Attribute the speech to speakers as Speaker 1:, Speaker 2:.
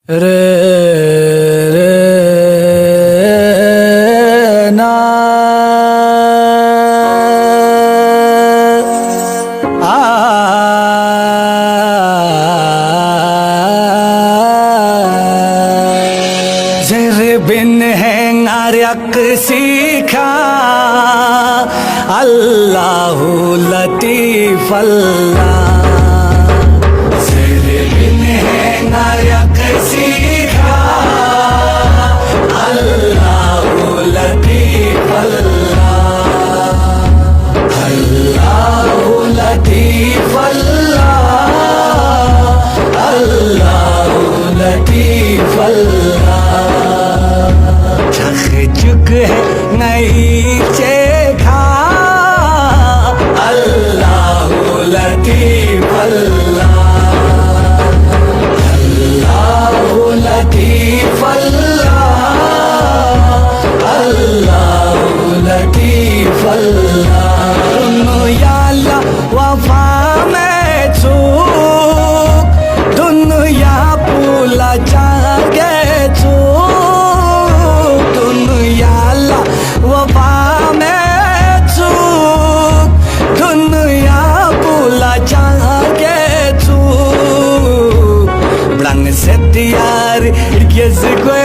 Speaker 1: रे रे ना ज़ेरे बिन है नारक सीखा अल्लाहु लतीफ अल्लाह ज़ेरे बिन है नारक सीखा अल्लाहु लतीफ अल्लाह अल्लाहु लतीफ अल्लाह अल्लाहु लतीफ अल्लाह चख चुक है नहीं चेखा अल्लाहु लतीफ अल्लाह अल्लाहु लतीफ अल्लाह अल्लाहु लतीफ अल्लाह दुनु या अल्लाह वफा में चूक दुनु या पुला जागे चूक दुनु या अल्लाह वफा में चूक दुनु या पुला जागे चूक ब्रंग से दियार ये ज़िक्र